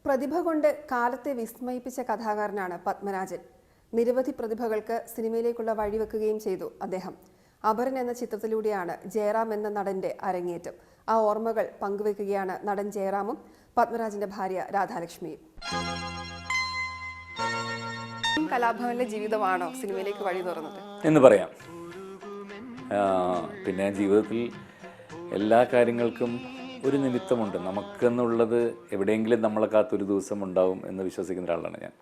പ്രതിഭ കൊണ്ട് കാലത്തെ വിസ്മയിപ്പിച്ച കഥാകാരനാണ് പത്മരാജൻ. നിരവധി പ്രതിഭകൾക്ക് സിനിമയിലേക്കുള്ള വഴിവെക്കുകയും ചെയ്തു അദ്ദേഹം. അപരൻ എന്ന ചിത്രത്തിലൂടെയാണ് ജയറാം എന്ന നടന്റെ അരങ്ങേറ്റം. ആ ഓർമ്മകൾ പങ്കുവെക്കുകയാണ് നടൻ ജയറാമും പത്മരാജന്റെ ഭാര്യ രാധാലക്ഷ്മിയും. കലാഭവനിലെ ജീവിതമാണോ സിനിമയിലേക്ക് വഴി തുറന്നത് എന്ന് പറയാം. പിന്നെ ജീവിതത്തിൽ എല്ലാ കാര്യങ്ങൾക്കും ഒരു നിമിത്തമുണ്ട്. നമുക്കെന്നുള്ളത് എവിടെയെങ്കിലും നമ്മളെ കാത്തൊരു ദിവസം ഉണ്ടാവും എന്ന് വിശ്വസിക്കുന്ന ഒരാളാണ് ഞാൻ.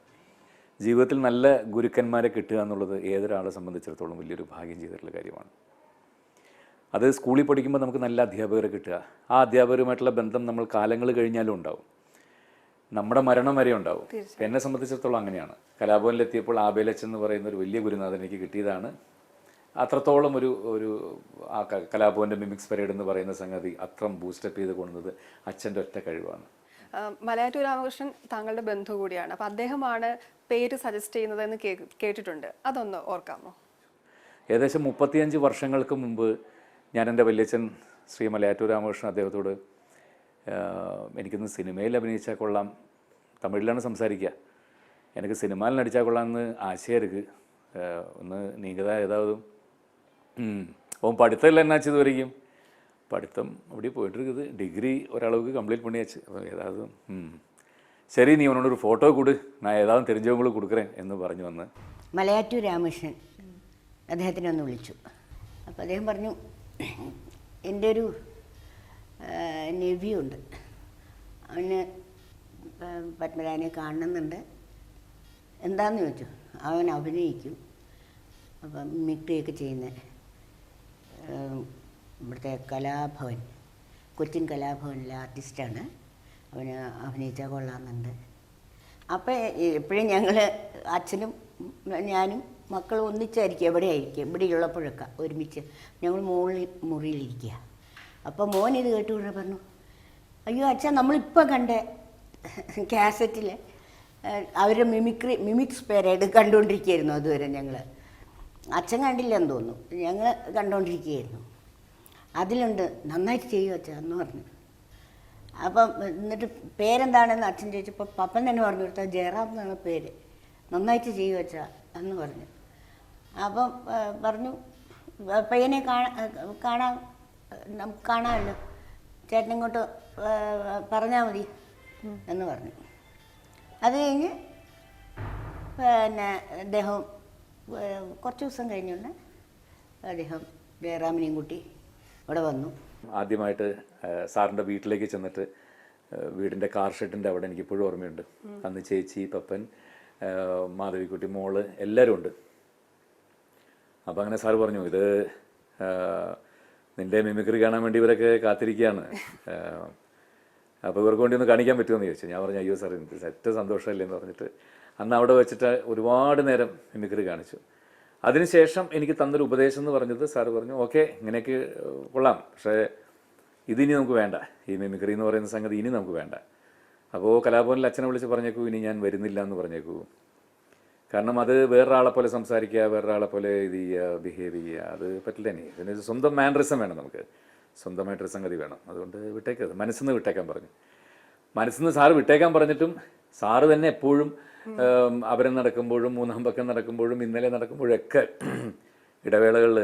ജീവിതത്തിൽ നല്ല ഗുരുക്കന്മാരെ കിട്ടുക എന്നുള്ളത് ഏതൊരാളെ സംബന്ധിച്ചിടത്തോളം വലിയൊരു ഭാഗ്യം ചെയ്തിട്ടുള്ള കാര്യമാണ്. അത് സ്കൂളിൽ പഠിക്കുമ്പോൾ നമുക്ക് നല്ല അധ്യാപകരെ കിട്ടുക, ആ അധ്യാപകരുമായിട്ടുള്ള ബന്ധം നമ്മൾ കാലങ്ങൾ കഴിഞ്ഞാലും ഉണ്ടാവും, നമ്മുടെ മരണം വരെ ഉണ്ടാവും. എന്നെ സംബന്ധിച്ചിടത്തോളം അങ്ങനെയാണ്. കലാഭവനിലെത്തിയപ്പോൾ ആബേലച്ചൻ എന്ന് പറയുന്ന ഒരു വലിയ ഗുരുനാഥൻ എനിക്ക് കിട്ടിയതാണ്. അത്രത്തോളം ഒരു ആ കലാഭവൻ്റെ മിമിക്സ് പരേഡ് എന്ന് പറയുന്ന സംഗതി അത്രം ബൂസ്റ്റപ്പ് ചെയ്ത് കൊണ്ടുവന്നത് അച്ഛൻ്റെ ഒറ്റ കഴിവാണ്. മലയാറ്റൂർ രാമകൃഷ്ണൻ താങ്കളുടെ ബന്ധു കൂടിയാണ്. അപ്പോൾ അദ്ദേഹമാണ് പേര് സജസ്റ്റ് ചെയ്യുന്നതെന്ന് കേട്ടിട്ടുണ്ട്. അതൊന്ന് ഓർക്കാമോ? ഏകദേശം 35 വർഷങ്ങൾക്ക് മുമ്പ് ഞാൻ എൻ്റെ വല്യച്ഛൻ ശ്രീ മലയാറ്റൂർ രാമകൃഷ്ണൻ അദ്ദേഹത്തോട് എനിക്കൊന്ന് സിനിമയിൽ അഭിനയിച്ചാൽ കൊള്ളാം, തമിഴിലാണ് സംസാരിക്കുക, എനിക്ക് സിനിമയിൽ നടിച്ചാൽ കൊള്ളാമെന്ന് ആശയർക്ക് ഒന്ന് നീങ്ങത ഏതാവതും ഓൻ പഠിത്തമില്ല എന്നാ ചെയ്ത് വരയ്ക്കും. പഠിത്തം അവിടെ പോയിട്ടിരിക്കുന്നത് ഡിഗ്രി ഒരളவுக்கு കംപ്ലീറ്റ് பண்ணியாச்சு. അപ്പോൾ ഏതാവതും ശരി, നീ അവനോടൊരു ഫോട്ടോ കൂട്, ഞാൻ ഏതാവതും തെരഞ്ഞവങ്ങൾ കൊടുക്കറേൻ എന്ന് പറഞ്ഞു വന്ന് മലയാറ്റൂർ രാമകൃഷ്ണൻ അദ്ദേഹത്തിനെ ഒന്ന് വിളിച്ചു. അപ്പോൾ അദ്ദേഹം പറഞ്ഞു, എൻ്റെ ഒരു നെവ്യുണ്ട്, അവന് പത്മരാജനെ കാണണമെന്നുണ്ട്, എന്താണെന്ന് ചോദിച്ചു. അവൻ അഭിനയിക്കും, അപ്പം മിമിക്രിയൊക്കെ ചെയ്യുന്ന ഇവിടുത്തെ കലാഭവൻ, കൊച്ചിൻ കലാഭവനിലെ ആർട്ടിസ്റ്റാണ്, അവന് അഭിനയിച്ചാൽ കൊള്ളാമെന്നുണ്ട്. അപ്പോൾ എപ്പോഴും ഞങ്ങൾ അച്ഛനും ഞാനും മക്കളും ഒന്നിച്ചായിരിക്കും, എവിടെയായിരിക്കും, ഇവിടെ ഉള്ളപ്പോഴൊക്കെ ഒരുമിച്ച് ഞങ്ങൾ മുറിയിലിരിക്കുക. അപ്പോൾ മോൻ ഇത് കേട്ടുകൊണ്ട് പറഞ്ഞു, അയ്യോ അച്ഛാ, നമ്മളിപ്പോൾ കണ്ട കാസറ്റിൽ അവരുടെ മിമിക്സ് പരേഡ് കണ്ടുകൊണ്ടിരിക്കുകയായിരുന്നു. അതുവരെ ഞങ്ങൾ, അച്ഛൻ കണ്ടില്ലെന്ന് തോന്നുന്നു, ഞങ്ങൾ കണ്ടുകൊണ്ടിരിക്കുകയായിരുന്നു. അതിലുണ്ട്, നന്നായിട്ട് ചെയ്യും അച്ഛാ എന്ന് പറഞ്ഞു. അപ്പം എന്നിട്ട് പേരെന്താണെന്ന് അച്ഛൻ ചോദിച്ചപ്പോൾ പപ്പൻ തന്നെ പറഞ്ഞു കൊടുത്താൽ ജയറാം എന്നാണ് പേര്, നന്നായിട്ട് ചെയ്യും അച്ഛാ എന്ന് പറഞ്ഞു. അപ്പം പറഞ്ഞു, പയ്യനെ കാണാമല്ലോ, ചേട്ടൻ ഇങ്ങോട്ട് പറഞ്ഞാൽ മതി എന്ന് പറഞ്ഞു. അത് കഴിഞ്ഞ് പിന്നെ അദ്ദേഹം കുറച്ച് ദിവസം കഴിഞ്ഞുകൊണ്ട് അദ്ദേഹം ജയറാമിനെയും കൂട്ടി ഇവിടെ വന്നു. ആദ്യമായിട്ട് സാറിൻ്റെ വീട്ടിലേക്ക് ചെന്നിട്ട് വീടിൻ്റെ കാർ ഷെഡിൻ്റെ അവിടെ എനിക്കിപ്പോഴും ഓർമ്മയുണ്ട്. അന്ന് ചേച്ചി, പപ്പൻ, മാധവിക്കുട്ടി, മോള് എല്ലാവരും ഉണ്ട്. അപ്പോൾ അങ്ങനെ സാറ് പറഞ്ഞു, ഇത് നിൻ്റെ മിമിക്രി കാണാൻ വേണ്ടി ഇവരൊക്കെ കാത്തിരിക്കുകയാണ്, അപ്പോൾ ഇവർക്ക് വേണ്ടി ഒന്ന് കാണിക്കാൻ പറ്റുമെന്ന് ചോദിച്ചു. ഞാൻ പറഞ്ഞു, അയ്യോ സാർ, എനിക്ക് സെറ്റ് സന്തോഷമല്ലേ എന്ന് പറഞ്ഞിട്ട് അന്ന് അവിടെ വെച്ചിട്ട് ഒരുപാട് നേരം മിമിക്രി കാണിച്ചു. അതിനുശേഷം എനിക്ക് തന്നൊരു ഉപദേശം എന്ന് പറഞ്ഞത്, സാറ് പറഞ്ഞു, ഓക്കെ ഇങ്ങനെയൊക്കെ കൊള്ളാം, പക്ഷേ ഇതിനി നമുക്ക് വേണ്ട, ഈ മിമിക്രി എന്ന് പറയുന്ന സംഗതി ഇനി നമുക്ക് വേണ്ട. അപ്പോൾ കലാഭവനിൽ അച്ഛനെ വിളിച്ച് പറഞ്ഞേക്കൂ, ഇനി ഞാൻ വരുന്നില്ല എന്ന് പറഞ്ഞേക്കൂ. കാരണം അത് വേറൊരാളെ പോലെ സംസാരിക്കുക, വേറൊരാളെ പോലെ ഇത് ചെയ്യുക, ബിഹേവ് ചെയ്യുക, അത് പറ്റില്ല. ഇനി ഇതിന് സ്വന്തം മാനറിസം വേണം, നമുക്ക് സ്വന്തമായിട്ടൊരു സംഗതി വേണം. അതുകൊണ്ട് വിട്ടേക്കത്, മനസ്സിൽ നിന്ന് വിട്ടേക്കാൻ പറഞ്ഞു. മനസ്സിൽ നിന്ന് സാറ് വിട്ടേക്കാൻ പറഞ്ഞിട്ടും സാറ് തന്നെ എപ്പോഴും അപരം നടക്കുമ്പോഴും മൂന്നാം പക്കം നടക്കുമ്പോഴും ഇന്നലെ നടക്കുമ്പോഴൊക്കെ ഇടവേളകളിൽ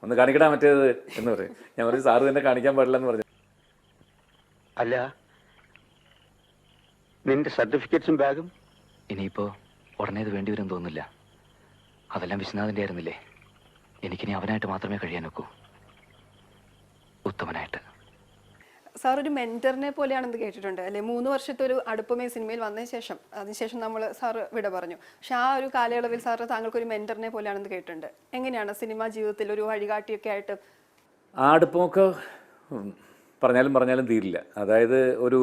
ഒന്ന് കാണിക്കടാ മറ്റേത് എന്ന് പറയും. ഞാൻ പറഞ്ഞു, സാറ് തന്നെ കാണിക്കാൻ പാടില്ല എന്ന് പറഞ്ഞു. അല്ല, നിന്റെ സർട്ടിഫിക്കറ്റ്സും ബാഗും ഇനിയിപ്പോ ഉടനെ ഇത് വേണ്ടി വരും തോന്നില്ല. അതെല്ലാം വിശ്വനാഥന്റെ ആയിരുന്നില്ലേ, എനിക്കിനി അവനായിട്ട് മാത്രമേ കഴിയാൻ ഒക്കൂ, ഉത്തമനായിട്ട്. സാർ ഒരു മെന്ററിനെ പോലെയാണെന്ന് കേട്ടിട്ടുണ്ട് അല്ലേ? 3 വർഷത്തെ ഒരു അടുപ്പമേ സിനിമയിൽ വന്നതിന് ശേഷം, അതിനുശേഷം നമ്മൾ സാറ് വിട പറഞ്ഞു. പക്ഷെ ആ ഒരു കാലയളവിൽ സാറ് താങ്കൾക്കൊരു മെന്ററിനെ പോലെയാണെന്ന് കേട്ടിട്ടുണ്ട്. എങ്ങനെയാണ് സിനിമാ ജീവിതത്തിൽ ഒരു വഴികാട്ടിയൊക്കെ ആയിട്ട്? ആ അടുപ്പമൊക്കെ പറഞ്ഞാലും തീരില്ല. അതായത് ഒരു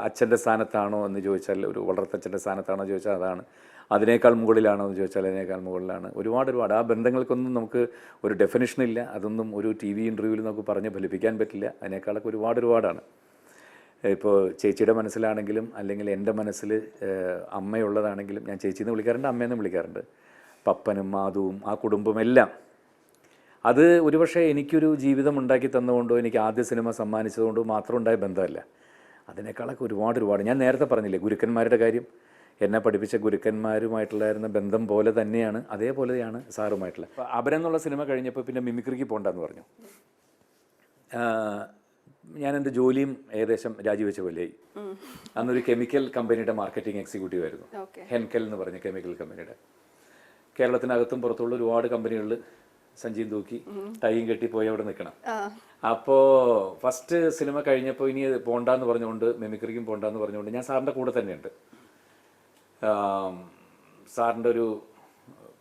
അച്ഛൻ്റെ സ്ഥാനത്താണോ എന്ന് ചോദിച്ചാൽ, ഒരു വളർത്തച്ഛൻ്റെ സ്ഥാനത്താണോ ചോദിച്ചാൽ അതാണ്. അതിനേക്കാൾ മുകളിലാണോ എന്ന് ചോദിച്ചാൽ അതിനേക്കാൾ മുകളിലാണ്. ഒരുപാട് ആ ബന്ധങ്ങൾക്കൊന്നും നമുക്ക് ഒരു ഡെഫിനിഷനില്ല. അതൊന്നും ഒരു TV ഇൻ്റർവ്യൂവിൽ നമുക്ക് പറഞ്ഞ് ഫലിപ്പിക്കാൻ പറ്റില്ല. അതിനേക്കാളൊക്കെ ഒരുപാടാണ്. ഇപ്പോൾ ചേച്ചിയുടെ മനസ്സിലാണെങ്കിലും അല്ലെങ്കിൽ എൻ്റെ മനസ്സിൽ അമ്മയുള്ളതാണെങ്കിലും ഞാൻ ചേച്ചിയെന്ന് വിളിക്കാറുണ്ട്, അമ്മയെന്ന് വിളിക്കാറുണ്ട്. പപ്പനും മാധുവും ആ കുടുംബമെല്ലാം അത് ഒരുപക്ഷെ എനിക്കൊരു ജീവിതം ഉണ്ടാക്കി തന്നുകൊണ്ടോ എനിക്ക് ആദ്യ സിനിമ സമ്മാനിച്ചതുകൊണ്ടോ മാത്രം ഉണ്ടായ ബന്ധമല്ല. അതിനേക്കാളൊക്കെ ഒരുപാട് ഞാൻ നേരത്തെ പറഞ്ഞില്ലേ ഗുരുക്കന്മാരുടെ കാര്യം, എന്നെ പഠിപ്പിച്ച ഗുരുക്കന്മാരുമായിട്ടുള്ളായിരുന്ന ബന്ധം പോലെ തന്നെയാണ്, അതേപോലെയാണ് സാറുമായിട്ടുള്ള. അപരം എന്നുള്ള സിനിമ കഴിഞ്ഞപ്പോൾ പിന്നെ മിമിക്രിക്ക് പോകണ്ടെന്ന് പറഞ്ഞു. ഞാൻ എൻ്റെ ജോലിയും ഏകദേശം രാജിവെച്ച പോലെയായി. അന്നൊരു കെമിക്കൽ കമ്പനിയുടെ മാർക്കറ്റിംഗ് എക്സിക്യൂട്ടീവ് ആയിരുന്നു, ഹെൻകെൽ എന്ന് പറഞ്ഞ കെമിക്കൽ കമ്പനിയുടെ. കേരളത്തിനകത്തും പുറത്തുള്ള ഒരുപാട് കമ്പനികളിൽ സഞ്ചിയും തൂക്കി ടൈയും കെട്ടി പോയി അവിടെ നിൽക്കണം. അപ്പോൾ ഫസ്റ്റ് സിനിമ കഴിഞ്ഞപ്പോൾ ഇനി പോണ്ടെന്ന് പറഞ്ഞുകൊണ്ട്, മിമിക്രിക്കും പോണ്ടെന്ന് പറഞ്ഞുകൊണ്ട് ഞാൻ സാറിൻ്റെ കൂടെ തന്നെയുണ്ട്. സാറിൻ്റെ ഒരു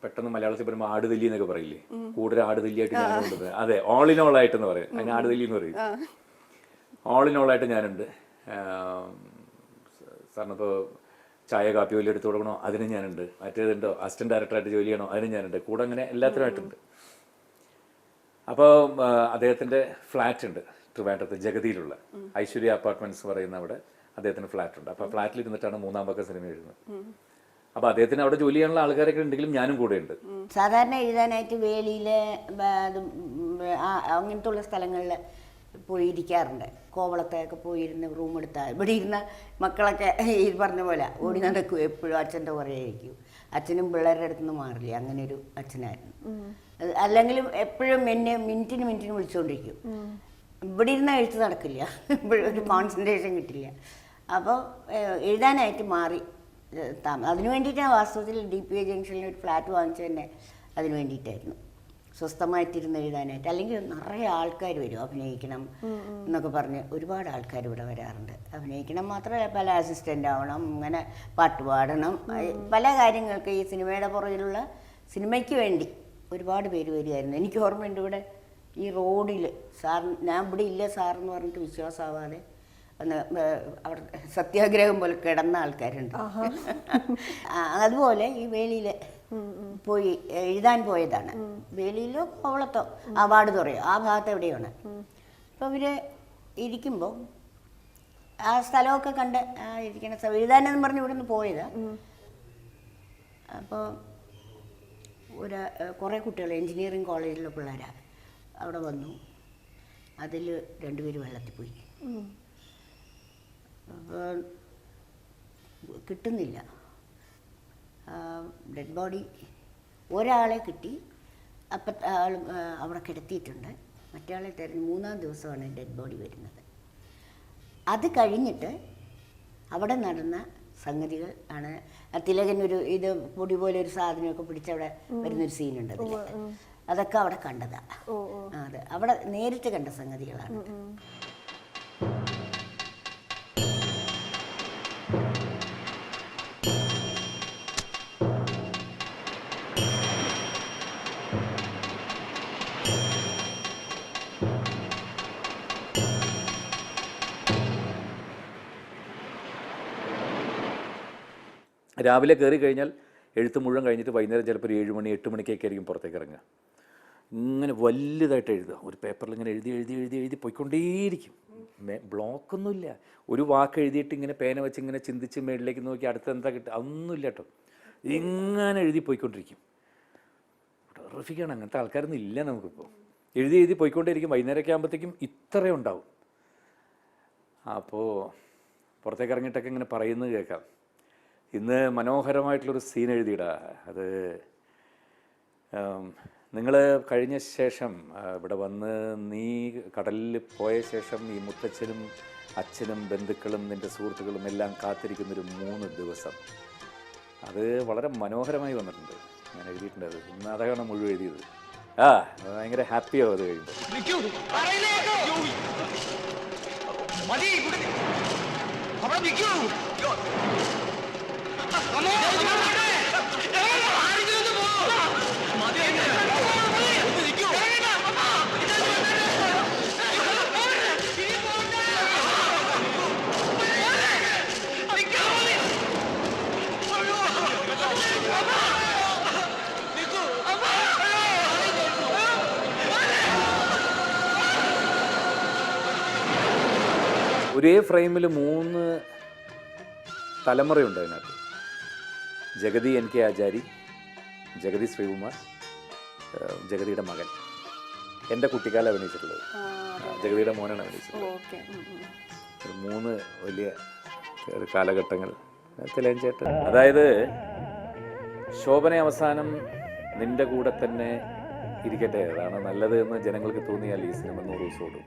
പെട്ടെന്ന് മലയാളത്തിൽ പറയുമ്പോൾ ആടുതല്ലി എന്നൊക്കെ പറയില്ലേ, കൂടുതൽ ആടുതല്ലിയായിട്ട് ഞാനുണ്ട്. അതെ, ഓൾ ഇൻ ഓൾ ആയിട്ടെന്ന് പറയും, അതിന് ആടുതല്ലി എന്ന് പറയും. ഓൾ ഇൻ ഓൾ ആയിട്ട് ഞാനുണ്ട്. സാറിനിപ്പോൾ ചായ കാപ്പി വലിയ എടുത്തു കൊടുക്കണോ അതിനും ഞാനുണ്ട്, മറ്റേതുണ്ടോ അസിസ്റ്റന്റ് ഡയറക്ടറായിട്ട് ജോലി ചെയ്യണോ അതിനും ഞാനുണ്ട്, കൂടെ അങ്ങനെ എല്ലാത്തിനുമായിട്ടുണ്ട്. അപ്പോൾ അദ്ദേഹത്തിൻ്റെ ഫ്ലാറ്റ് ഉണ്ട് ട്രിവാൻഡ്രത്ത് ജഗതിയിലുള്ള ഐശ്വര്യ അപ്പാർട്ട്മെന്റ്സ് പറയുന്ന അവിടെ അദ്ദേഹത്തിന് ഫ്ലാറ്റ് ഉണ്ട്. അപ്പോൾ ഫ്ലാറ്റിൽ ഇരുന്നിട്ടാണ് മൂന്നാം പക്ക സിനിമ എഴുതുന്നത്. അപ്പോൾ അദ്ദേഹത്തിന് അവിടെ ജോലി ചെയ്യാനുള്ള ആൾക്കാരൊക്കെ ഉണ്ടെങ്കിലും ഞാനും കൂടെ ഉണ്ട്. സാധാരണ എഴുതാനായിട്ട് വേലിയിലെ അങ്ങനത്തെ ഉള്ള സ്ഥലങ്ങളിൽ പോയിരിക്കാറുണ്ട്. കോവളത്തൊക്കെ പോയിരുന്ന് റൂം എടുത്താൽ ഇവിടെ ഇരുന്ന മക്കളൊക്കെ ഈ പറഞ്ഞ പോലെ ഓടി നടക്കും, എപ്പോഴും അച്ഛൻ്റെ പുറകെയായിരിക്കും. അച്ഛനും പിള്ളേരുടെ അടുത്ത് നിന്ന് മാറില്ല, അങ്ങനെ ഒരു അച്ഛനായിരുന്നു. അല്ലെങ്കിലും എപ്പോഴും എന്നെ മിനിറ്റിന് വിളിച്ചുകൊണ്ടിരിക്കും. ഇവിടെ ഇരുന്ന എഴുത്ത് നടക്കില്ല, ഒരു കോൺസെൻട്രേഷൻ കിട്ടില്ല. അപ്പോൾ എഴുതാനായിട്ട് മാറി അതിന് വേണ്ടിയിട്ടാണ് വാസ്തവത്തിൽ DPA ജംഗ്ഷനിൽ ഒരു ഫ്ലാറ്റ് വാങ്ങിച്ചത് തന്നെ അതിന് വേണ്ടിയിട്ടായിരുന്നു, സ്വസ്ഥമായിട്ടിരുന്ന് എഴുതാനായിട്ട്. അല്ലെങ്കിൽ നിറയെ ആൾക്കാർ വരും, അഭിനയിക്കണം എന്നൊക്കെ പറഞ്ഞ് ഒരുപാട് ആൾക്കാർ ഇവിടെ വരാറുണ്ട്. അഭിനയിക്കണം മാത്രമല്ല, പല അസിസ്റ്റൻ്റ് ആവണം, അങ്ങനെ പാട്ട് പാടണം, പല കാര്യങ്ങൾക്ക് ഈ സിനിമയുടെ പുറകിലുള്ള സിനിമയ്ക്ക് വേണ്ടി ഒരുപാട് പേര് വരികയായിരുന്നു. എനിക്ക് ഓർമ്മയുണ്ട്, ഇവിടെ ഈ റോഡിൽ സാർ ഞാൻ ഇവിടെ ഇല്ല സാറെന്ന് പറഞ്ഞിട്ട് വിശ്വാസമാവാതെ ഒന്ന് അവിടെ സത്യാഗ്രഹം പോലെ കിടന്ന ആൾക്കാരുണ്ട്. അതുപോലെ ഈ വേലിയിൽ പോയി എഴുതാൻ പോയതാണ്. വേലിയിലോ കോവളത്തോ അവാർഡ് തുറയോ ആ ഭാഗത്ത് എവിടെയാണ്. അപ്പോൾ ഇവർ ഇരിക്കുമ്പോൾ ആ സ്ഥലമൊക്കെ കണ്ട് ഇരിക്കുന്ന എഴുതാനെന്ന് പറഞ്ഞ് ഇവിടെ നിന്ന് പോയതാണ്. അപ്പോൾ കുറേ കുട്ടികൾ എൻജിനീയറിങ് കോളേജിലുള്ള പിള്ളേരാണ് അവിടെ വന്നു. അതിൽ 2 പേര് വെള്ളത്തിൽ പോയി. അപ്പോൾ കിട്ടുന്നില്ല, ഡെഡ് ബോഡി ഒരാളെ കിട്ടി. അപ്പം ആൾ അവിടെ കിടത്തിയിട്ടുണ്ട്, മറ്റേ തിരഞ്ഞ് 3-ാം ദിവസമാണ് ഡെഡ് ബോഡി വരുന്നത്. അത് കഴിഞ്ഞിട്ട് അവിടെ നടന്ന സംഗതികൾ ആണ്. തിലകനൊരു ഇത് പൊടി പോലെ ഒരു സാധനമൊക്കെ പിടിച്ചവിടെ വരുന്നൊരു സീനുണ്ട് അതിൽ. അതൊക്കെ അവിടെ കണ്ടതാണ്. അതെ, അവിടെ നേരിട്ട് കണ്ട സംഗതികളാണ്. രാവിലെ കയറി കഴിഞ്ഞാൽ എഴുത്ത് മുഴുവൻ കഴിഞ്ഞിട്ട് വൈകുന്നേരം ചിലപ്പോൾ ഒരു 7 മണി 8 മണിക്കൊക്കെ ആയിരിക്കും പുറത്തേക്ക് ഇറങ്ങുക. ഇങ്ങനെ വലുതായിട്ട് എഴുതുക, ഒരു പേപ്പറിൽ ഇങ്ങനെ എഴുതി പോയിക്കൊണ്ടേയിരിക്കും. ബ്ലോക്കൊന്നുമില്ല. ഒരു വാക്ക് എഴുതിയിട്ട് ഇങ്ങനെ പേന വെച്ച് ഇങ്ങനെ ചിന്തിച്ച് മേളിലേക്ക് നോക്കി അടുത്ത് എന്താ കിട്ടുക അതൊന്നുമില്ല കേട്ടോ. ഇങ്ങനെ എഴുതി പോയിക്കൊണ്ടിരിക്കും. ടെറിഫിക്കാണ്. അങ്ങനത്തെ ആൾക്കാരൊന്നും ഇല്ല നമുക്കിപ്പോൾ. എഴുതി പോയിക്കൊണ്ടേയിരിക്കും. വൈകുന്നേരമൊക്കെ ആകുമ്പോഴത്തേക്കും ഇത്രയും ഉണ്ടാവും. അപ്പോൾ പുറത്തേക്ക് ഇറങ്ങിയിട്ടൊക്കെ ഇങ്ങനെ പറയുന്നത് കേൾക്കാം, ഇന്ന് മനോഹരമായിട്ടുള്ളൊരു സീൻ എഴുതിയിടാ. അത് നിങ്ങൾ കഴിഞ്ഞ ശേഷം ഇവിടെ വന്ന് നീ കടലിൽ പോയ ശേഷം ഈ മുത്തച്ഛനും അച്ഛനും ബന്ധുക്കളും നിൻ്റെ സുഹൃത്തുക്കളും എല്ലാം കാത്തിരിക്കുന്നൊരു 3 ദിവസം. അത് വളരെ മനോഹരമായി വന്നിട്ടുണ്ട്. ഞാൻ എഴുതിയിട്ടുണ്ട്. അത് ഇന്ന് അതാണ് മുഴുവൻ എഴുതിയത്. ഭയങ്കര ഹാപ്പിയാവും അത് കഴിയുമ്പോൾ. ഒരേ ഫ്രെയിമിൽ 3 തലമുറയുണ്ട് അതിനകത്ത്. ജഗതി NK ആചാരി, ജഗതി ശ്രീകുമാർ, ജഗതിയുടെ മകൻ, എൻ്റെ കുട്ടിക്കാലം അഭിനയിച്ചിട്ടുള്ളത്. ജഗതിയുടെ മോനാണ് അഭിനയിച്ചിട്ടുള്ളത്. ഒരു 3 വലിയ ഒരു കാലഘട്ടങ്ങൾ തിലകൻ. അതായത് ശോഭന അവസാനം നിന്റെ കൂടെ തന്നെ ഇരിക്കട്ടെ, അതാണ് നല്ലത് എന്ന് ജനങ്ങൾക്ക് തോന്നിയാൽ ഈ സിനിമ 100 ദിവസം ഓടും.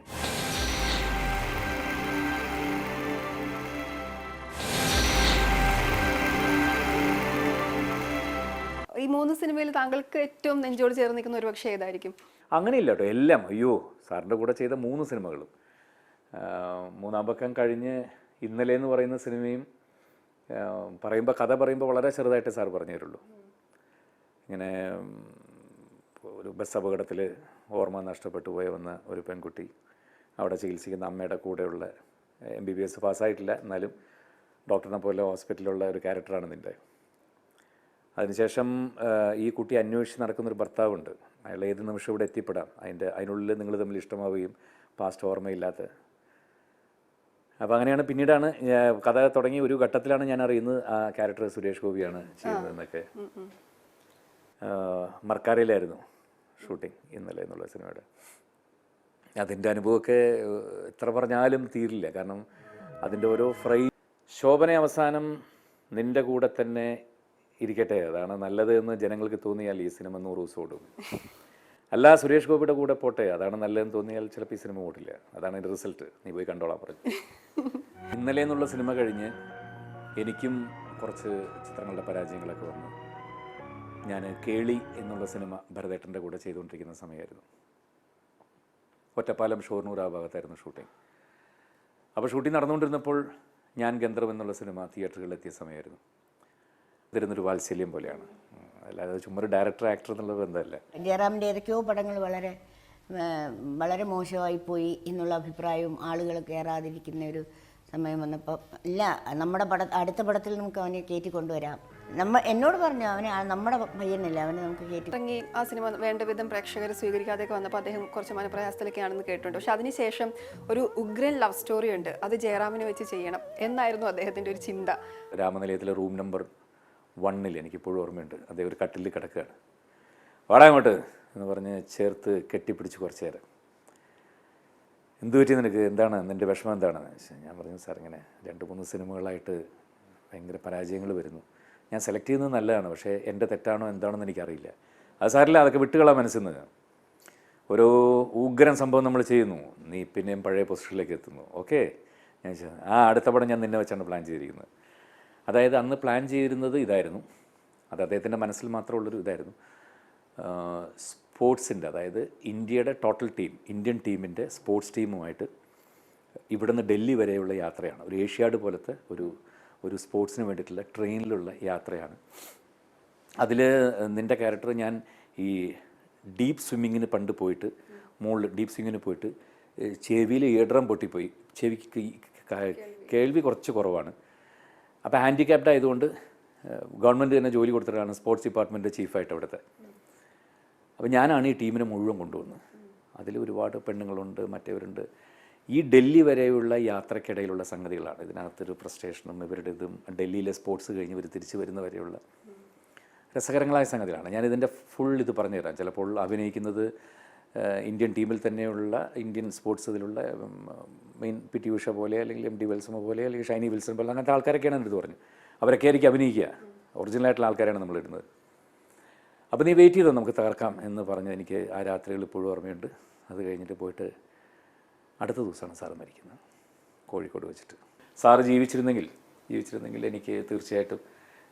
ഈ 3 സിനിമയിൽ താങ്കൾക്ക് ഏറ്റവും നെഞ്ചോട് ചേർന്ന് നിൽക്കുന്ന ഒരു പക്ഷേ ഏതായിരിക്കും? അങ്ങനെയില്ല കേട്ടോ, എല്ലാം. അയ്യോ, സാറിൻ്റെ കൂടെ ചെയ്ത 3 സിനിമകളും, 3-ാം പക്കം കഴിഞ്ഞ് ഇന്നലെ എന്ന് പറയുന്ന സിനിമയും പറയുമ്പോൾ കഥ പറയുമ്പോൾ വളരെ ചെറുതായിട്ട് സാർ പറഞ്ഞു തരുള്ളൂ. ഇങ്ങനെ ഒരു ബസ് അപകടത്തിൽ ഓർമ്മ നഷ്ടപ്പെട്ടു വന്ന ഒരു പെൺകുട്ടി അവിടെ ചികിത്സിക്കുന്ന അമ്മയുടെ കൂടെയുള്ള MBBS പാസ്സായിട്ടില്ല, എന്നാലും ഡോക്ടറിനെ പോലെ ഹോസ്പിറ്റലിലുള്ള ഒരു ക്യാരക്ടറാണ് നിൻ്റെ. അതിനുശേഷം ഈ കുട്ടി അന്വേഷിച്ച് നടക്കുന്നൊരു ഭർത്താവുണ്ട്. അയാൾ ഏത് നിമിഷം ഇവിടെ എത്തിപ്പെടാം. അതിനുള്ളിൽ നിങ്ങൾ തമ്മിൽ ഇഷ്ടമാവുകയും പാസ്റ്റ് ഓർമ്മയില്ലാത്ത. അപ്പോൾ അങ്ങനെയാണ് പിന്നീടാണ് കഥ തുടങ്ങി. ഒരു ഘട്ടത്തിലാണ് ഞാൻ അറിയുന്നത് ആ ക്യാരക്ടർ സുരേഷ് ഗോപിയാണ് ചെയ്യുന്നതെന്നൊക്കെ. മർക്കാരയിലായിരുന്നു ഷൂട്ടിംഗ് ഇന്നലെ എന്നുള്ള സിനിമയുടെ. അതിൻ്റെ അനുഭവമൊക്കെ എത്ര പറഞ്ഞാലും തീരില്ല. കാരണം അതിൻ്റെ ഓരോ ശോഭന അവസാനം നിൻ്റെ കൂടെ തന്നെ ഇരിക്കട്ടെ, അതാണ് നല്ലത് എന്ന് ജനങ്ങൾക്ക് തോന്നിയാൽ ഈ സിനിമ 100 ദിവസം ഓടും. അല്ല, സുരേഷ് ഗോപിയുടെ കൂടെ പോട്ടെ, അതാണ് നല്ലതെന്ന് തോന്നിയാൽ ചിലപ്പോൾ ഈ സിനിമ ഓടില്ല. അതാണ് അതിൻ്റെ റിസൾട്ട്. നീ പോയി കണ്ടോളാൻ പറഞ്ഞു. ഇന്നലെ എന്നുള്ള സിനിമ കഴിഞ്ഞ് എനിക്കും കുറച്ച് ചിത്രങ്ങളുടെ പരാജയങ്ങളൊക്കെ വന്നു. ഞാൻ കേളി എന്നുള്ള സിനിമ ഭരതേട്ടൻ്റെ കൂടെ ചെയ്തുകൊണ്ടിരിക്കുന്ന സമയമായിരുന്നു. ഒറ്റപ്പാലം ഷോർണൂർ ആ ഭാഗത്തായിരുന്നു ഷൂട്ടിംഗ്. അപ്പോൾ ഷൂട്ടിംഗ് നടന്നുകൊണ്ടിരുന്നപ്പോൾ ഞാൻ ഗന്ധർവ് എന്നുള്ള സിനിമ തിയേറ്ററുകളിലെത്തിയ സമയമായിരുന്നു. ഇതിരുന്നൊരു വാത്സല്യം പോലെയാണ്, അല്ലാതെ ചുമ്മാ ഒരു ഡയറക്ടർ ആക്ടർ എന്നുള്ള ബന്ധമല്ല. ജയറാമിൻ്റെ ഏതൊക്കെയോ പടങ്ങൾ വളരെ മോശമായിപ്പോയി എന്നുള്ള അഭിപ്രായവും ആളുകൾ കയറാതിരിക്കുന്ന ഒരു സമയം വന്നപ്പോൾ ഇല്ല, നമ്മുടെ അടുത്ത പടത്തിൽ നമുക്ക് അവനെ കയറ്റി കൊണ്ടുവരാം. എന്നോട് പറഞ്ഞു അവനെ നമ്മുടെ പയ്യനല്ല, അവനെ നമുക്ക് കയറ്റി. തുടങ്ങി ആ സിനിമ വേണ്ട വിധം പ്രേക്ഷകർ സ്വീകരിക്കാതെയൊക്കെ വന്നപ്പോൾ അദ്ദേഹം കുറച്ച് മനപ്രയാസത്തിലൊക്കെയാണെന്ന് കേട്ടിട്ടുണ്ട്. പക്ഷെ അതിനുശേഷം ഒരു ഉഗ്രൻ ലവ് സ്റ്റോറി ഉണ്ട്, അത് ജയറാമിനെ വെച്ച് ചെയ്യണം എന്നായിരുന്നു അദ്ദേഹത്തിൻ്റെ ഒരു ചിന്ത. രാമനിലയത്തിലെ റൂം നമ്പർ 1 എനിക്കിപ്പോഴും ഓർമ്മയുണ്ട്. അദ്ദേഹം ഒരു കട്ടിലിൽ കിടക്കുകയാണ്. വാടാ അങ്ങോട്ട് എന്ന് പറഞ്ഞ് ചേർത്ത് കെട്ടിപ്പിടിച്ച് കുറച്ച് നേരം. എന്തു പറ്റി നിനക്ക്, എന്താണ് നിൻ്റെ വിഷമം എന്താണെന്ന് വെച്ചാൽ ഞാൻ പറഞ്ഞു, സാർ ഇങ്ങനെ 2-3 സിനിമകളായിട്ട് ഭയങ്കര പരാജയങ്ങൾ വരുന്നു. ഞാൻ സെലക്ട് ചെയ്യുന്നത് നല്ലതാണ്, പക്ഷേ എൻ്റെ തെറ്റാണോ എന്താണെന്ന് എനിക്കറിയില്ല. അത് സാറില്ല, അതൊക്കെ വിട്ടുകളാൻ മനസ്സിൽ നിന്ന്. ഓരോ ഉഗ്രൻ സംഭവം നമ്മൾ ചെയ്യുന്നു, നീ പിന്നെയും പഴയ പൊസിഷനിലേക്ക് എത്തുന്നു. ഓക്കെ, ഞാൻ അടുത്ത പടം ഞാൻ നിന്നെ വെച്ചാണ് പ്ലാൻ ചെയ്തിരിക്കുന്നത്. അതായത് അന്ന് പ്ലാൻ ചെയ്തിരുന്നത് ഇതായിരുന്നു, അത് അദ്ദേഹത്തിൻ്റെ മനസ്സിൽ മാത്രമുള്ളൊരു ഇതായിരുന്നു. സ്പോർട്സിൻ്റെ, അതായത് ഇന്ത്യയുടെ ടോട്ടൽ ടീം, ഇന്ത്യൻ ടീമിൻ്റെ സ്പോർട്സ് ടീമുമായിട്ട് ഇവിടുന്ന് ഡൽഹി വരെയുള്ള യാത്രയാണ്. ഒരു ഏഷ്യാഡ് പോലത്തെ ഒരു സ്പോർട്സിന് വേണ്ടിയിട്ടുള്ള ട്രെയിനിലുള്ള യാത്രയാണ്. അതിൽ നിൻ്റെ ക്യാരക്ടർ, ഞാൻ ഈ ഡീപ്പ് സ്വിമ്മിങ്ങിന് പണ്ട് പോയിട്ട് മുകളിൽ ഡീപ്പ് സ്വിമ്മിങ്ങിന് പോയിട്ട് ചെവിയിൽ ഇയർഡ്രം പൊട്ടിപ്പോയി, ചെവിക്ക് കേൾവി കുറച്ച് കുറവാണ്. അപ്പോൾ ഹാൻഡിക്യാപ്ഡ് ആയതുകൊണ്ട് ഗവൺമെൻറ് തന്നെ ജോലി കൊടുത്തിട്ടാണ് സ്പോർട്സ് ഡിപ്പാർട്ട്മെൻറ്റ് ചീഫായിട്ട് അവിടുത്തെ. അപ്പോൾ ഞാനാണ് ഈ ടീമിനെ മുഴുവൻ കൊണ്ടുവന്നത്. അതിൽ ഒരുപാട് പെണ്ണുങ്ങളുണ്ട്, മറ്റവരുണ്ട്. ഈ ഡൽഹി വരെയുള്ള യാത്രക്കിടയിലുള്ള സംഗതികളാണ് ഇതിനകത്തൊരു ഫ്രസ്ട്രേഷനും ഇവരുടെ ഇതും. ഡൽഹിയിലെ സ്പോർട്സ് കഴിഞ്ഞ് ഇവർ തിരിച്ച് വരുന്ന വരെയുള്ള രസകരങ്ങളായ സംഗതികളാണ്. ഞാനിതിൻ്റെ ഫുൾ ഇത് പറഞ്ഞു തരാം. ചിലപ്പോൾ അഭിനയിക്കുന്നത് ഇന്ത്യൻ ടീമിൽ തന്നെയുള്ള ഇന്ത്യൻ സ്പോർട്സ് ഇതിലുള്ള മെയിൻ PT ഉഷ പോലെ, അല്ലെങ്കിൽ MD വിൽസൺ പോലെ, അല്ലെങ്കിൽ ഷൈനി വിൽസൺ പോലെ, അങ്ങനത്തെ ആൾക്കാരൊക്കെയാണ് എൻ്റെ ഇത് പറഞ്ഞു. അവരൊക്കെ ആയിരിക്കും അഭിനയിക്കുക, ഒറിജിനലായിട്ടുള്ള ആൾക്കാരാണ് നമ്മളിടുന്നത്. അപ്പോൾ നീ വെയിറ്റ് ചെയ്തോ, നമുക്ക് തകർക്കാം എന്ന് പറഞ്ഞ് എനിക്ക് ആ രാത്രികൾ ഇപ്പോഴും ഓർമ്മയുണ്ട്. അത് കഴിഞ്ഞിട്ട് പോയിട്ട് അടുത്ത ദിവസമാണ് സാറ് മരിക്കുന്നത്, കോഴിക്കോട് വെച്ചിട്ട്. സാറ് ജീവിച്ചിരുന്നെങ്കിൽ എനിക്ക് തീർച്ചയായിട്ടും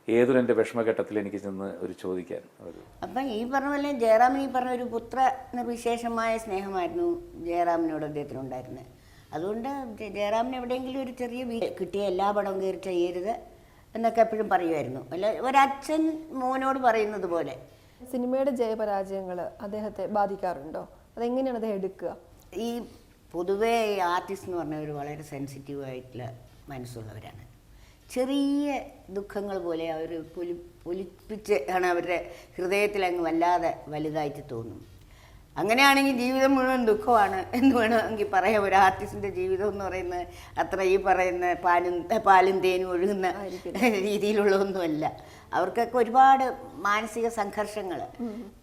ഏതൊരു എൻ്റെ വിഷമഘട്ടത്തിൽ എനിക്ക് ചെന്ന് ഒരു ചോദിക്കാൻ ഒരു. അപ്പം ഈ പറഞ്ഞ പോലെ ജയറാമിന് ഈ പറഞ്ഞ ഒരു പുത്ര വിശേഷമായ സ്നേഹമായിരുന്നു ജയറാമിനോട് അദ്ദേഹത്തിനുണ്ടായിരുന്നത്. അതുകൊണ്ട് ജയറാമിന് എവിടെയെങ്കിലും ഒരു ചെറിയ കിട്ടിയ എല്ലാ പടവും കയറി ചെയ്യരുത് എന്നൊക്കെ എപ്പോഴും പറയുമായിരുന്നു. അല്ല, ഒരച്ഛൻ മോനോട് പറയുന്നത് പോലെ. സിനിമയുടെ ജയപരാജയങ്ങൾ അദ്ദേഹത്തെ ബാധിക്കാറുണ്ടോ? അതെങ്ങനെയാണ് അദ്ദേഹം എടുക്കുക? ഈ പൊതുവേ ആർട്ടിസ്റ്റ് എന്ന് പറഞ്ഞവർ വളരെ സെൻസിറ്റീവ് ആയിട്ടുള്ള മനസ്സുള്ളവരാണ്. ചെറിയ ദുഃഖങ്ങൾ പോലെ അവർ പൊലിപ്പിച്ച് ആണ് അവരുടെ ഹൃദയത്തിൽ അങ്ങ് വല്ലാതെ വലുതായിട്ട് തോന്നും. അങ്ങനെയാണെങ്കിൽ ജീവിതം മുഴുവൻ ദുഃഖമാണ് എന്ന് വേണമെങ്കിൽ പറയാം. ഒരു ആർട്ടിസ്റ്റിൻ്റെ ജീവിതം എന്ന് പറയുന്നത് അത്ര ഈ പറയുന്ന പാലും തേനും ഒഴുകുന്ന രീതിയിലുള്ളതൊന്നുമല്ല. അവർക്കൊക്കെ ഒരുപാട് മാനസിക സംഘർഷങ്ങൾ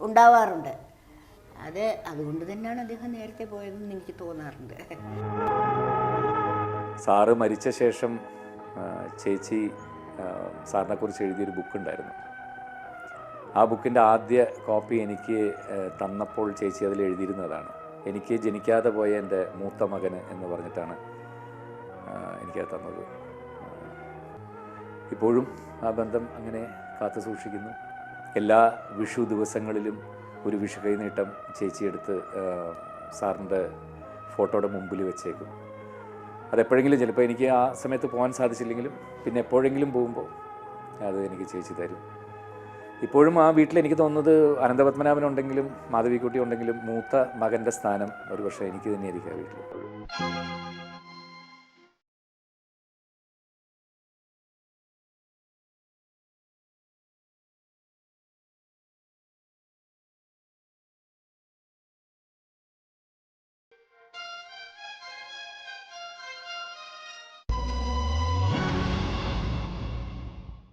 ഉണ്ടാവാറുണ്ട്. അതുകൊണ്ട് തന്നെയാണ് അദ്ദേഹം നേരത്തെ പോയതെന്ന് എനിക്ക് തോന്നാറുണ്ട്. സാറ് മരിച്ച ശേഷം ചേച്ചി സാറിനെക്കുറിച്ച് എഴുതിയൊരു ബുക്കുണ്ടായിരുന്നു. ആ ബുക്കിൻ്റെ ആദ്യ കോപ്പി എനിക്ക് തന്നപ്പോൾ ചേച്ചി അതിൽ എഴുതിയിരുന്നതാണ്. എനിക്ക് ജനിക്കാതെ പോയ എൻ്റെ മൂത്ത മകന് എന്ന് പറഞ്ഞിട്ടാണ് എനിക്കത് തന്നത്. ഇപ്പോഴും ആ ബന്ധം അങ്ങനെ കാത്തു സൂക്ഷിക്കുന്നു. എല്ലാ വിഷു ദിവസങ്ങളിലും ഒരു വിഷു കൈനീട്ടം ചേച്ചിയെടുത്ത് സാറിൻ്റെ ഫോട്ടോയുടെ മുമ്പിൽ വെച്ചേക്കും. അതെപ്പോഴെങ്കിലും ചിലപ്പോൾ എനിക്ക് ആ സമയത്ത് പോകാൻ സാധിച്ചില്ലെങ്കിലും പിന്നെ എപ്പോഴെങ്കിലും പോകുമ്പോൾ അത് എനിക്ക് ചേച്ചി തരും. ഇപ്പോഴും ആ വീട്ടിൽ എനിക്ക് തോന്നുന്നത് അനന്തപത്മനാഭനുണ്ടെങ്കിലും മാധവിക്കുട്ടി ഉണ്ടെങ്കിലും മൂത്ത മകൻ്റെ സ്ഥാനം ഒരുപക്ഷെ എനിക്ക് തന്നെയായിരിക്കും ആ വീട്ടിൽ.